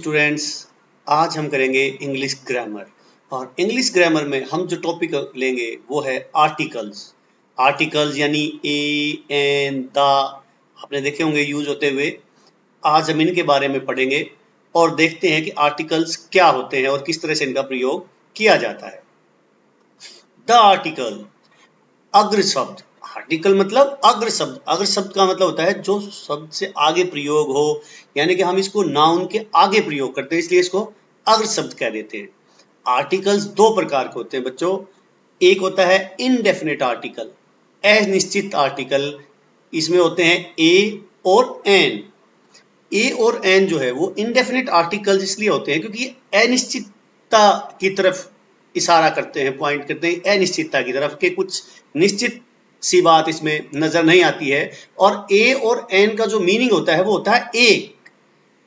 Students, आज हम करेंगे इंग्लिश ग्रामर। और इंग्लिश ग्रामर में हम जो टॉपिक लेंगे वो है आर्टिकल्स। आर्टिकल्स यानी ए, एन, द आपने देखे होंगे यूज होते हुए। आज हम इनके बारे में पढ़ेंगे और देखते हैं कि आर्टिकल्स क्या होते हैं और किस तरह से इनका प्रयोग किया जाता है। द आर्टिकल, अग्र शब्द। आर्टिकल मतलब अग्र शब्द। अग्र शब्द का मतलब होता है जो शब्द से आगे प्रयोग हो, यानी कि हम इसको नाउन के आगे प्रयोग करते हैं, इसलिए इसको अग्र शब्द कह देते हैं। आर्टिकल्स दो प्रकार के होते हैं बच्चों। एक होता है इनडेफिनेट आर्टिकल, अनिश्चित आर्टिकल। इसमें होते हैं ए और एन। ए और एन जो है वो इनडेफिनेट आर्टिकल्स इसलिए होते हैं क्योंकि अनिश्चितता की तरफ इशारा करते हैं, पॉइंट करते हैं अनिश्चितता की तरफ के कुछ निश्चित सी बात इसमें नजर नहीं आती है। और ए और एन का जो मीनिंग होता है वो होता है एक,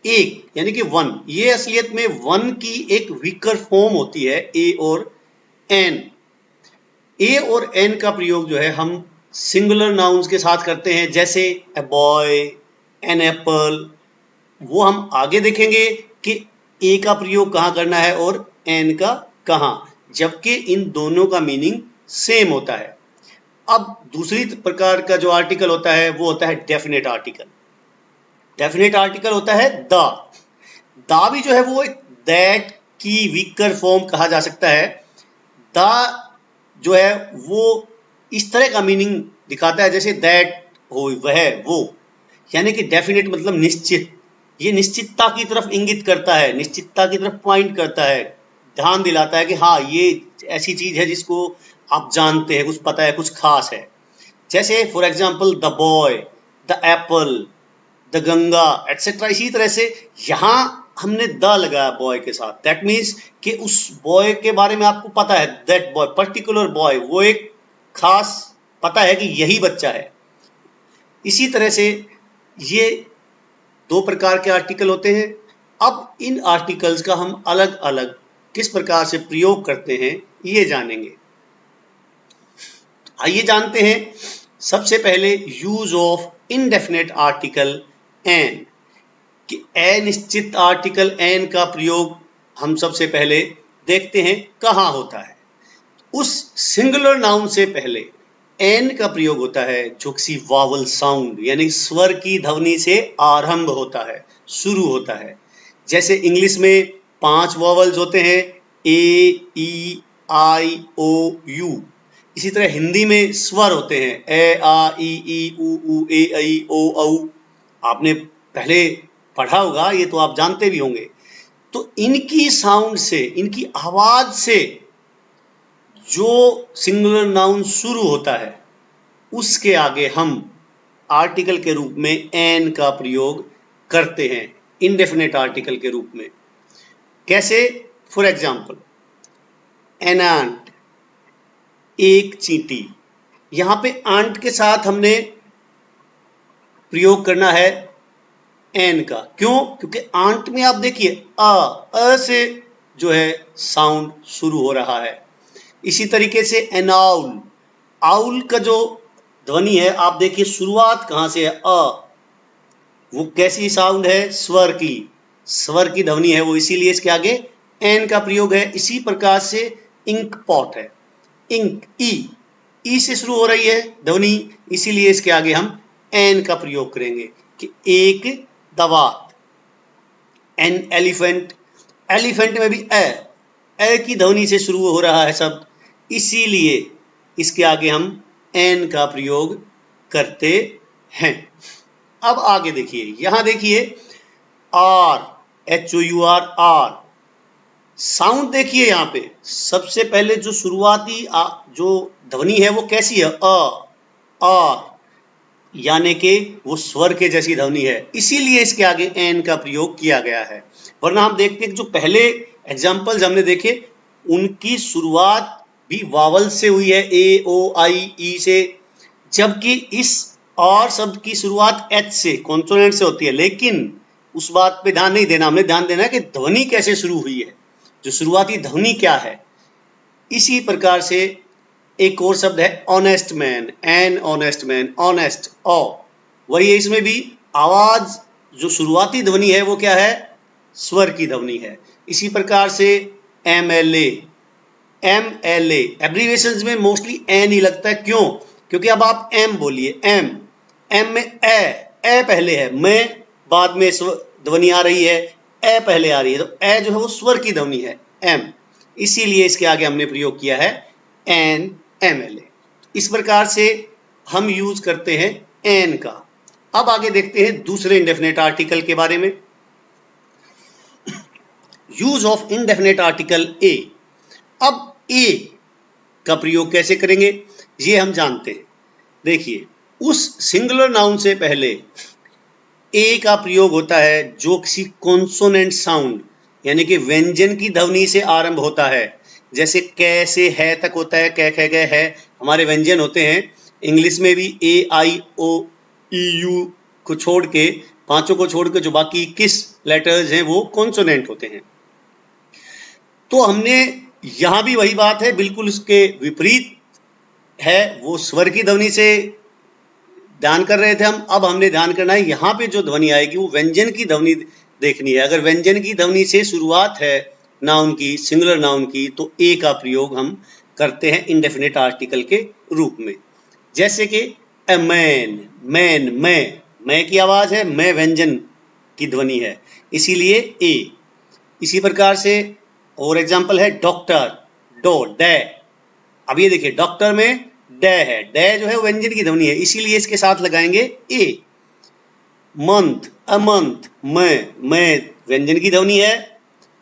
एक यानी कि वन। ये असलियत में वन की एक वीकर फॉर्म होती है ए और एन। ए और एन का प्रयोग जो है हम सिंगुलर नाउन्स के साथ करते हैं, जैसे अ बॉय, एन एप्पल। वो हम आगे देखेंगे कि ए का प्रयोग कहाँ करना है और एन का कहाँ, जबकि इन दोनों का मीनिंग सेम होता है। अब दूसरी प्रकार का जो आर्टिकल होता है वो होता है डेफिनेट आर्टिकल। डेफिनेट आर्टिकल होता है द भी जो है वो दैट की वीकर फॉर्म कहा जा सकता है। द जो है वो इस तरह का मीनिंग दिखाता है जैसे दैट हो, वह, वो। यानी कि डेफिनेट मतलब निश्चित। ये निश्चितता की तरफ इंगित करता है, निश्चितता की तरफ पॉइंट करता है, ध्यान दिलाता है कि हाँ ये ऐसी चीज है जिसको आप जानते हैं, कुछ पता है, कुछ खास है। जैसे for example the boy, the Apple, the Ganga etcetera. इसी तरह से यहाँ हमने द लगाया बॉय के साथ, दैट मीन्स कि उस बॉय के बारे में आपको पता है, दैट बॉय, पर्टिकुलर बॉय, वो एक खास पता है कि यही बच्चा है। इसी तरह से ये दो प्रकार के आर्टिकल होते हैं। अब इन आर्टिकल्स का हम अलग अलग किस प्रकार से प्रयोग करते हैं ये जानेंगे। आइए जानते हैं सबसे पहले use of indefinite article an, कि अनिश्चित आर्टिकल एन का प्रयोग हम सबसे पहले देखते हैं कहाँ होता है। उस सिंगुलर नाउन से पहले एन का प्रयोग होता है जो किसी वावल साउंड यानी स्वर की ध्वनि से आरंभ होता है, शुरू होता है। जैसे इंग्लिश में 5 वॉवल्स होते हैं, ए, ई, आई, ओ, यू। इसी तरह हिंदी में स्वर होते हैं, ए, आ, ई, उ, ए, ऐ, ओ, औ। आपने पहले पढ़ा होगा, ये तो आप जानते भी होंगे। तो इनकी साउंड से, इनकी आवाज से जो सिंगुलर नाउन शुरू होता है उसके आगे हम आर्टिकल के रूप में एन का प्रयोग करते हैं, इनडेफिनेट आर्टिकल के रूप में। कैसे? फॉर एग्जाम्पल एन आंट, एक चींटी। यहां पे आंट के साथ हमने प्रयोग करना है एन का। क्यों? क्योंकि आंट में आप देखिए अ से जो है साउंड शुरू हो रहा है। इसी तरीके से एन आउल, आउल का जो ध्वनि है आप देखिए शुरुआत कहां से है, वो कैसी साउंड है, स्वर की, स्वर की ध्वनि है वो, इसीलिए इसके आगे एन का प्रयोग है। इसी प्रकार से इंक पॉट है, इंक, ई से शुरू हो रही है ध्वनि, इसीलिए इसके आगे हम एन का प्रयोग करेंगे कि एक दवात। एन एलिफेंट, एलिफेंट में भी ए की ध्वनि से शुरू हो रहा है शब्द, इसीलिए इसके आगे हम एन का प्रयोग करते हैं। अब आगे देखिए, यहां देखिए आर, HOUR, आर। साउंड देखिए यहां पे सबसे पहले जो शुरुआती जो ध्वनि है वो कैसी है, आर, यानी कि वो स्वर के जैसी ध्वनि है, इसीलिए इसके आगे एन का प्रयोग किया गया है। वरना हम देखते हैं कि जो पहले एग्जाम्पल्स हमने देखे उनकी शुरुआत भी वावल से हुई है, ए, ओ, आई, ई से, जबकि इस और शब्द की शुरुआत एच से, कॉन्सोनेंट से होती है। लेकिन उस बात पे ध्यान नहीं देना, हमने ध्यान देना है कि ध्वनि कैसे शुरू हुई है, जो शुरुआती ध्वनि क्या है। इसी प्रकार से एक और शब्द है honest man, an honest man, honest, ओ, वही है। इसमें भी आवाज जो शुरुआती ध्वनि है वो क्या है, स्वर की ध्वनि है। इसी प्रकार से MLA, MLA एब्रीविएशंस में मोस्टली ए नहीं लगता है, क्यों? क्योंकि अब आप एम बोलिए, एम में ए पहले है, मैं बाद में ध्वनि आ रही है, ए पहले आ रही है, तो ए जो है वो स्वर की ध्वनि है, एम, इसीलिए इसके आगे हमने प्रयोग किया है एन, MLA। इस प्रकार से हम यूज करते हैं एन का। अब आगे देखते हैं दूसरे इंडेफिनेट आर्टिकल के बारे में। Use of indefinite article a. अब ए का प्रयोग कैसे करेंगे ये हम जानते हैं। देखिए, उस सिंगुलर नाउन से पहले ए का प्रयोग होता है जो किसी कॉन्सोनेंट साउंड यानी कि व्यंजन की ध्वनि से आरंभ होता है। जैसे कै से है तक होता है, कै ख ग है हमारे व्यंजन होते हैं। इंग्लिश में भी ए आई ओ ई यू को छोड़ के, पांचों को छोड़ के जो बाकी 21 लेटर्स हैं वो कॉन्सोनेंट होते हैं। तो हमने यहां भी वही बात है, बिल्कुल उसके विपरीत है, वो स्वर की ध्वनि से ध्यान कर रहे थे हम। अब हमने ध्यान करना है यहाँ पे जो ध्वनि आएगी वो व्यंजन की ध्वनि देखनी है। अगर व्यंजन की ध्वनि से शुरुआत है नाउन की, सिंगुलर नाउन की, तो ए का प्रयोग हम करते हैं इंडेफिनिट आर्टिकल के रूप में। जैसे कि ए मैन, मैन, मैं की आवाज है, मैं व्यंजन की ध्वनि है, इसीलिए ए। इसी प्रकार से और एग्जाम्पल है डॉक्टर, डो, डे। अब ये देखिए, डॉक्टर में डे है, डे जो है व्यंजन की ध्वनि है, इसीलिए इसके साथ लगाएंगे ए। मंथ, अ मंथ, मैं व्यंजन की ध्वनि है।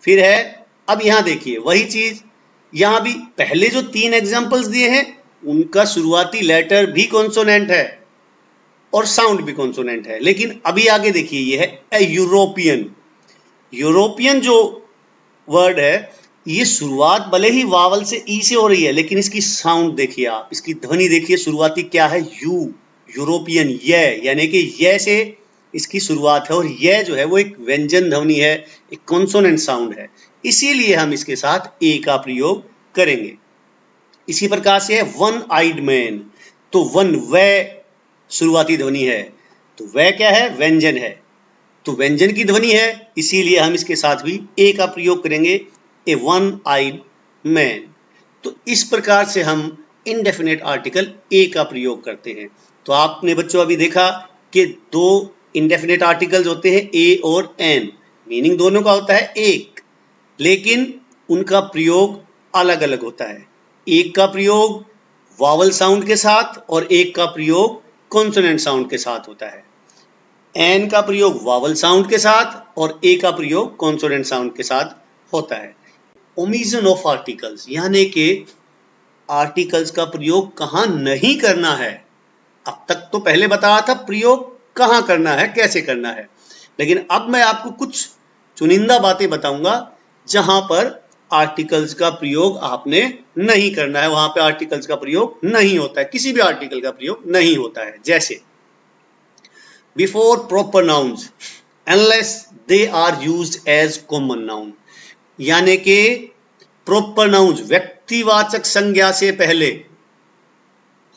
फिर है, अब यहां देखिए वही चीज, यहां भी पहले जो 3 एग्जांपल्स दिए हैं उनका शुरुआती लेटर भी कॉन्सोनेंट है और साउंड भी कॉन्सोनेंट है। लेकिन अभी आगे देखिए, ये है ए यूरोपियन। यूरोपियन जो वर्ड है, ये शुरुआत भले ही वावल से ई से हो रही है, लेकिन इसकी साउंड देखिए आप, इसकी ध्वनि देखिए, शुरुआती क्या है, यू, यूरोपियन, ये, यानी कि ये से इसकी शुरुआत है, और ये जो है वो एक व्यंजन ध्वनि है, एक कॉन्सोनेंट साउंड है, इसीलिए हम इसके साथ ए का प्रयोग करेंगे। इसी प्रकार से है वन आइड मैन, तो वन वह शुरुआती ध्वनि है, तो वह क्या है, व्यंजन है, तो व्यंजन की ध्वनि है, इसीलिए हम इसके साथ भी ए का प्रयोग करेंगे, ए वन आइड मैन। तो इस प्रकार से हम इंडेफिनेट आर्टिकल ए का प्रयोग करते हैं। तो आपने बच्चों अभी देखा कि 2 इंडेफिनेट आर्टिकल्स होते हैं, ए और एन, मीनिंग दोनों का होता है एक, लेकिन उनका प्रयोग अलग अलग होता है। एक का प्रयोग वावल साउंड के साथ और एक का प्रयोग कॉन्सोनेंट साउंड के साथ होता है। एन का प्रयोग वावल साउंड के साथ और ए का प्रयोग कॉन्सोनेंट साउंड के साथ होता है। ओमिशन ऑफ आर्टिकल्स, यानी कि आर्टिकल्स का प्रयोग कहां नहीं करना है। अब तक तो पहले बताया था प्रयोग कहां करना है, कैसे करना है, लेकिन अब मैं आपको कुछ चुनिंदा बातें बताऊंगा जहां पर आर्टिकल्स का प्रयोग आपने नहीं करना है, वहां पे आर्टिकल्स का प्रयोग नहीं होता है, किसी भी आर्टिकल का प्रयोग नहीं होता है। जैसे before proper nouns unless they are used as common noun, यानी कि प्रॉपर नाउन्स व्यक्तिवाचक संज्ञा से पहले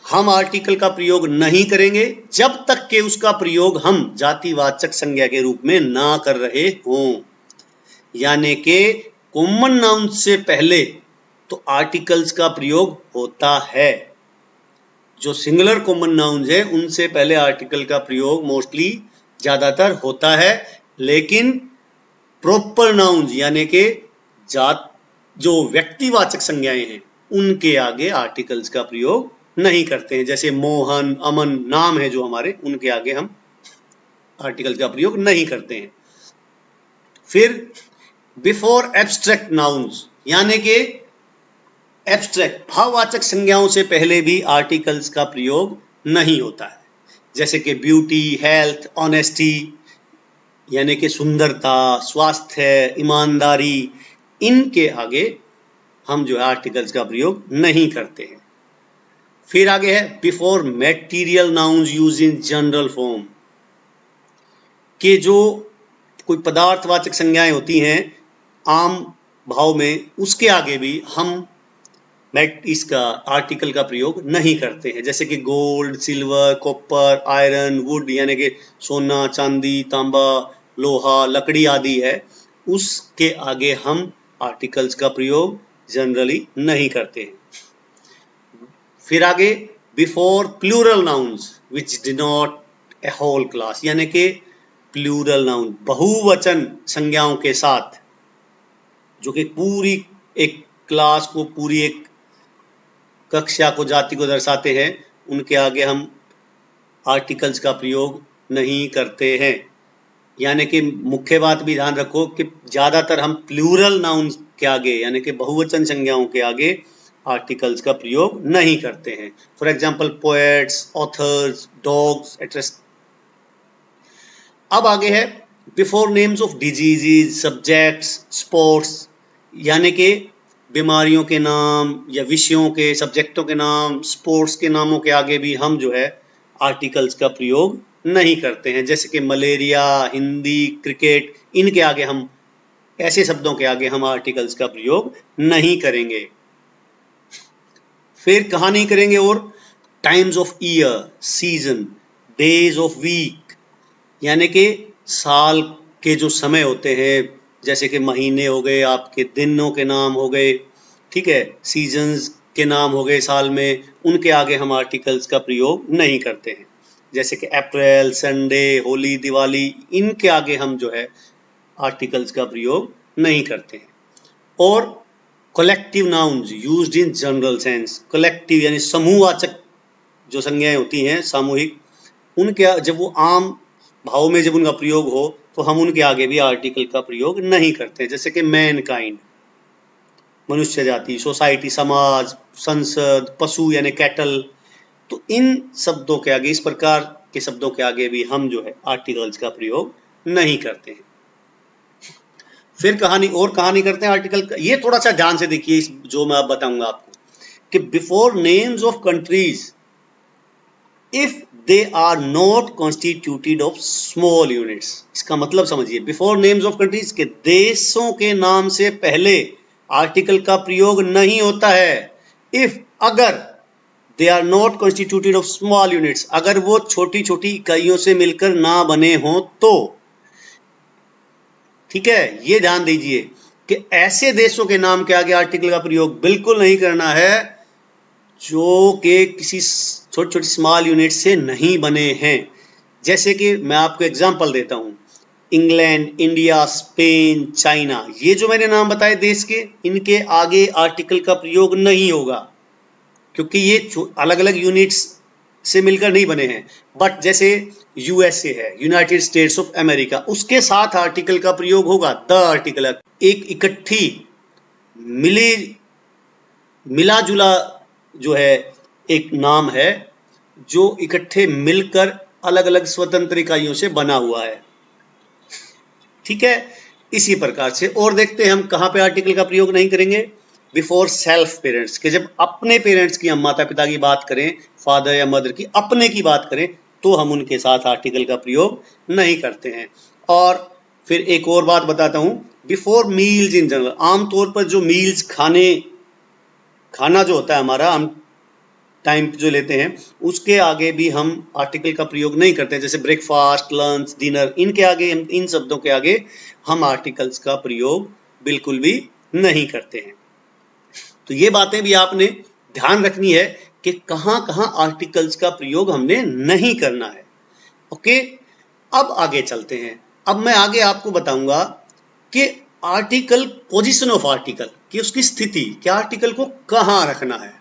हम आर्टिकल का प्रयोग नहीं करेंगे जब तक कि उसका प्रयोग हम जातिवाचक संज्ञा के रूप में ना कर रहे हों। यानी कि कॉमन नाउन से पहले तो आर्टिकल्स का प्रयोग होता है। जो सिंगुलर कॉमन नाउन्स है उनसे पहले आर्टिकल का प्रयोग मोस्टली ज्यादातर होता है, लेकिन प्रॉपर नाउन्स यानी कि जात जो व्यक्तिवाचक संज्ञाएं हैं उनके आगे आर्टिकल्स का प्रयोग नहीं करते हैं। जैसे मोहन, अमन नाम है जो हमारे, उनके आगे हम आर्टिकल का प्रयोग नहीं करते हैं। फिर बिफोर एब्स्ट्रैक्ट नाउन्स, यानी कि एब्स्ट्रैक्ट भाववाचक संज्ञाओं से पहले भी आर्टिकल्स का प्रयोग नहीं होता है। जैसे कि ब्यूटी, हेल्थ, ऑनेस्टी, यानी कि सुंदरता, स्वास्थ्य, ईमानदारी, इनके आगे हम जो है आर्टिकल्स का प्रयोग नहीं करते हैं। फिर आगे है before material nouns use in general form, के जो कोई पदार्थवाचक संज्ञाएं होती हैं आम भाव में, उसके आगे भी हम इसका आर्टिकल का प्रयोग नहीं करते हैं। जैसे कि gold, silver, copper, iron, would, यानी कि सोना, चांदी, तांबा, लोहा, लकड़ी आदि है, उसके आगे हम आर्टिकल्स का प्रयोग जनरली नहीं करते हैं। फिर आगे before plural nouns which denote a whole class, यानी कि प्लूरल नाउन बहुवचन संज्ञाओं के साथ जो कि पूरी एक क्लास को, पूरी एक कक्षा को, जाति को दर्शाते हैं, उनके आगे हम आर्टिकल्स का प्रयोग नहीं करते हैं। यानी कि मुख्य बात भी ध्यान रखो कि ज्यादातर हम प्लूरल नाउन के आगे यानी कि बहुवचन संज्ञाओं के आगे आर्टिकल्स का प्रयोग नहीं करते हैं। For example poets, authors, dogs etcetera. अब आगे है before names of diseases, subjects, sports, यानी कि बीमारियों के नाम या विषयों के, सब्जेक्टों के नाम, स्पोर्ट्स के नामों के आगे भी हम जो है आर्टिकल्स का प्रयोग नहीं करते हैं। जैसे कि मलेरिया, हिंदी, क्रिकेट, इनके आगे हम, ऐसे शब्दों के आगे हम आर्टिकल्स का प्रयोग नहीं करेंगे। फिर कहाँ नहीं करेंगे? और times of year, season, days of week, यानी कि साल के जो समय होते हैं, जैसे कि महीने हो गए, आपके दिनों के नाम हो गए, ठीक है, सीजन्स के नाम हो गए साल में, उनके आगे हम आर्टिकल्स का प्रयोग नहीं करते हैं। जैसे कि अप्रैल, संडे, होली, दिवाली, इनके आगे हम जो है आर्टिकल्स का प्रयोग नहीं करते हैं। और collective nouns used in general sense, collective यानी समूहवाचक जो संज्ञाएं होती हैं सामूहिक, उनके जब वो आम भाव में जब उनका प्रयोग हो तो हम उनके आगे भी आर्टिकल का प्रयोग नहीं करते। जैसे कि मैनकाइंड, मनुष्य जाति, सोसाइटी, समाज, संसद, पशु यानी कैटल, तो इन शब्दों के आगे, इस प्रकार के शब्दों के आगे भी हम जो है आर्टिकल्स का प्रयोग नहीं करते हैं। फिर कहानी करते हैं आर्टिकल का। ये थोड़ा सा ध्यान से देखिए जो मैं अब बताऊंगा आपको कि before names of countries if they are not constituted of small units. इसका मतलब समझिए, बिफोर नेम्स ऑफ कंट्रीज के देशों के नाम से पहले आर्टिकल का प्रयोग नहीं होता है। इफ, अगर, they are not constituted of small units, अगर वो छोटी छोटी इकाइयों से मिलकर ना बने हों तो। ठीक है, ये ध्यान दीजिए कि ऐसे देशों के नाम के आगे आर्टिकल का प्रयोग बिल्कुल नहीं करना है जो कि किसी छोटी छोटी स्मॉल यूनिट से नहीं बने हैं। जैसे कि मैं आपको एग्जांपल देता हूं, इंग्लैंड, इंडिया, स्पेन, चाइना, ये जो मैंने नाम बताए देश के, इनके आगे आर्टिकल का प्रयोग नहीं होगा क्योंकि ये अलग अलग यूनिट्स से मिलकर नहीं बने हैं। बट जैसे यूएसए है, यूनाइटेड स्टेट्स ऑफ अमेरिका, उसके साथ आर्टिकल का प्रयोग होगा। द आर्टिकल एक इकट्ठी मिला जुला जो है एक नाम है जो इकट्ठे मिलकर अलग अलग स्वतंत्र इकाइयों से बना हुआ है। ठीक है, इसी प्रकार से और देखते हैं हम कहां पे आर्टिकल का प्रयोग नहीं करेंगे। बिफोर सेल्फ पेरेंट्स, के जब अपने पेरेंट्स की, हम माता पिता की बात करें, फादर या मदर की, अपने की बात करें, तो हम उनके साथ आर्टिकल का प्रयोग नहीं करते हैं। और फिर एक और बात बताता हूं, बिफोर मील्स इन जनरल, आमतौर पर जो मील्स, खाना जो होता है हमारा, हम टाइम जो लेते हैं, उसके आगे भी हम आर्टिकल का प्रयोग नहीं करते। जैसे ब्रेकफास्ट, लंच, डिनर, इनके आगे, इन शब्दों के आगे हम आर्टिकल्स का प्रयोग बिल्कुल भी नहीं करते हैं। तो ये बातें भी आपने ध्यान रखनी है कि कहां कहां आर्टिकल्स का प्रयोग हमने नहीं करना है। ओके, अब आगे चलते हैं। अब मैं आगे आपको बताऊंगा कि आर्टिकल, पोजीशन ऑफ आर्टिकल, कि उसकी स्थिति, क्या आर्टिकल को कहां रखना है।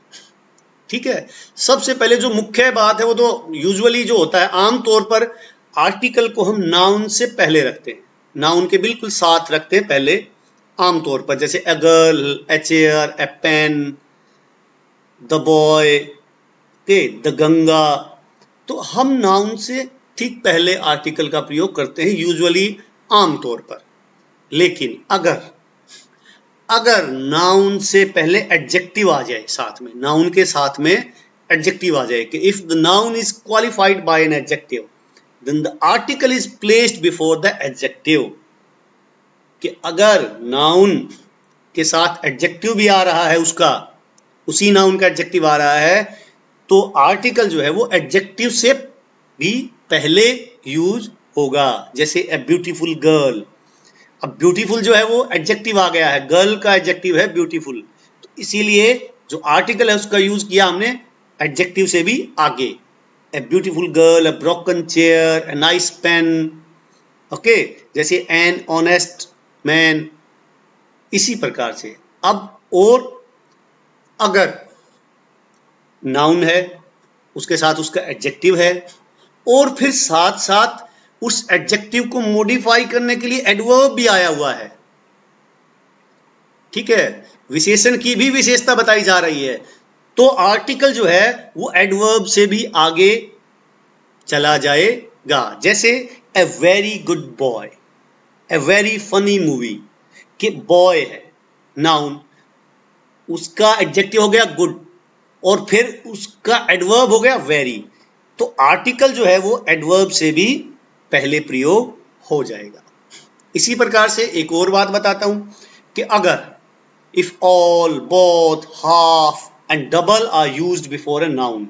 ठीक है, सबसे पहले जो मुख्य बात है वो तो यूजुअली जो होता है, आमतौर पर आर्टिकल को हम नाउन से पहले रखते हैं, नाउन के बिल्कुल साथ रखते हैं पहले आमतौर पर। जैसे a girl, a chair, a pen, the boy, the Ganga, तो हम नाउन से ठीक पहले आर्टिकल का प्रयोग करते हैं यूजुअली, आमतौर पर। लेकिन अगर नाउन से पहले एडजेक्टिव आ जाए, साथ में, नाउन के साथ में एडजेक्टिव आ जाए, कि if the noun is qualified by an adjective then the article is placed before the adjective, कि अगर नाउन के साथ एडजेक्टिव भी आ रहा है, उसका, उसी नाउन का एडजेक्टिव आ रहा है, तो आर्टिकल जो है वो एडजेक्टिव से भी पहले यूज होगा। जैसे ए ब्यूटीफुल गर्ल, अब ब्यूटीफुल जो है वो एडजेक्टिव आ गया है, गर्ल का एडजेक्टिव है ब्यूटीफुल, तो इसीलिए जो आर्टिकल है उसका यूज किया हमने एडजेक्टिव से भी आगे। A beautiful girl, a broken chair, a nice pen, okay, जैसे एन ऑनेस्ट मैन, इसी प्रकार से। अब और अगर नाउन है, उसके साथ उसका एडजेक्टिव है, और फिर साथ साथ उस एडजेक्टिव को मॉडिफाई करने के लिए एडवर्ब भी आया हुआ है, ठीक है, विशेषण की भी विशेषता बताई जा रही है, तो आर्टिकल जो है वो एडवर्ब से भी आगे चला जाएगा। जैसे a very good boy, a very funny movie, कि बॉय है नाउन, उसका एडजेक्टिव हो गया गुड, और फिर उसका एडवर्ब हो गया वेरी, तो आर्टिकल जो है वो एडवर्ब से भी पहले प्रयोग हो जाएगा। इसी प्रकार से एक और बात बताता हूं कि अगर if all, both, half and double R used before a noun,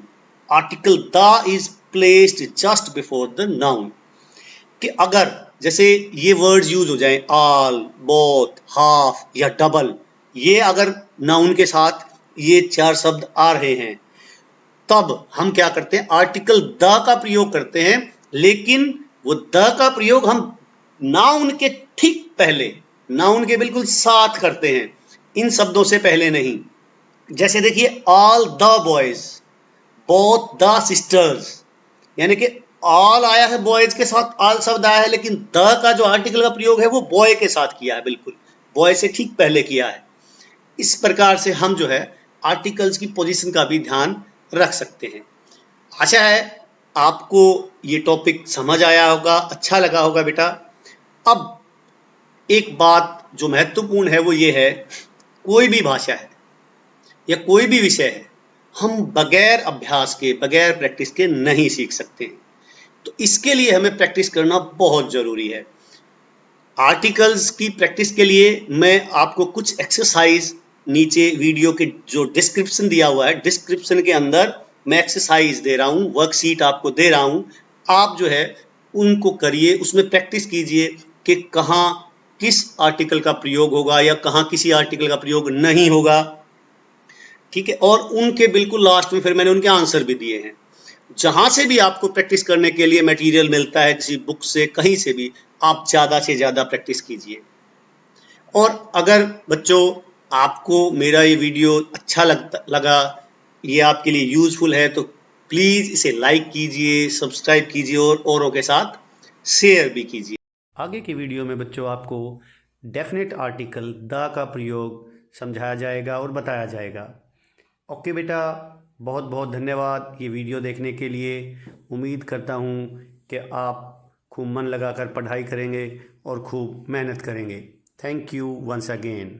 article the is placed just before the noun, कि अगर जैसे ये वर्ड्स यूज हो जाएं ऑल, बोथ, हाफ या डबल, ये अगर नाउन के साथ ये चार शब्द आ रहे हैं, तब हम क्या करते हैं, आर्टिकल द का प्रयोग करते हैं, लेकिन वो द का प्रयोग हम नाउन के ठीक पहले, नाउन के बिल्कुल साथ करते हैं, इन शब्दों से पहले नहीं। जैसे देखिए all the boys, both the sisters, यानी कि ऑल आया है बॉयज के साथ, ऑल शब्द आया है, लेकिन द का जो आर्टिकल का प्रयोग है वो बॉय के साथ किया है, बिल्कुल बॉय से ठीक पहले किया है। इस प्रकार से हम जो है आर्टिकल्स की पोजीशन का भी ध्यान रख सकते हैं। आशा है आपको ये टॉपिक समझ आया होगा, अच्छा लगा होगा बेटा। अब एक बात जो महत्वपूर्ण है वो ये है, कोई भी भाषा है या कोई भी विषय है, हम बगैर अभ्यास के, बगैर प्रैक्टिस के नहीं सीख सकते हैं, तो इसके लिए हमें प्रैक्टिस करना बहुत जरूरी है। आर्टिकल्स की प्रैक्टिस के लिए मैं आपको कुछ एक्सरसाइज नीचे वीडियो के जो डिस्क्रिप्शन दिया हुआ है, डिस्क्रिप्शन के अंदर मैं एक्सरसाइज दे रहा हूँ, वर्कशीट आपको दे रहा हूँ, आप जो है उनको करिए, उसमें प्रैक्टिस कीजिए कि कहाँ किस आर्टिकल का प्रयोग होगा या कहाँ किसी आर्टिकल का प्रयोग नहीं होगा, ठीक है। और उनके बिल्कुल लास्ट में फिर मैंने उनके आंसर भी दिए हैं। जहां से भी आपको प्रैक्टिस करने के लिए मटेरियल मिलता है, किसी बुक से, कहीं से भी, आप ज्यादा से ज्यादा प्रैक्टिस कीजिए। और अगर बच्चों आपको मेरा ये वीडियो अच्छा लगा, ये आपके लिए यूजफुल है, तो प्लीज इसे लाइक कीजिए, सब्सक्राइब कीजिए और औरों के साथ शेयर भी कीजिए। आगे की वीडियो में बच्चों आपको डेफिनेट आर्टिकल द का प्रयोग समझाया जाएगा और बताया जाएगा। ओके बेटा, बहुत बहुत धन्यवाद ये वीडियो देखने के लिए। उम्मीद करता हूँ कि आप खूब मन लगाकर पढ़ाई करेंगे और खूब मेहनत करेंगे। Thank you once again.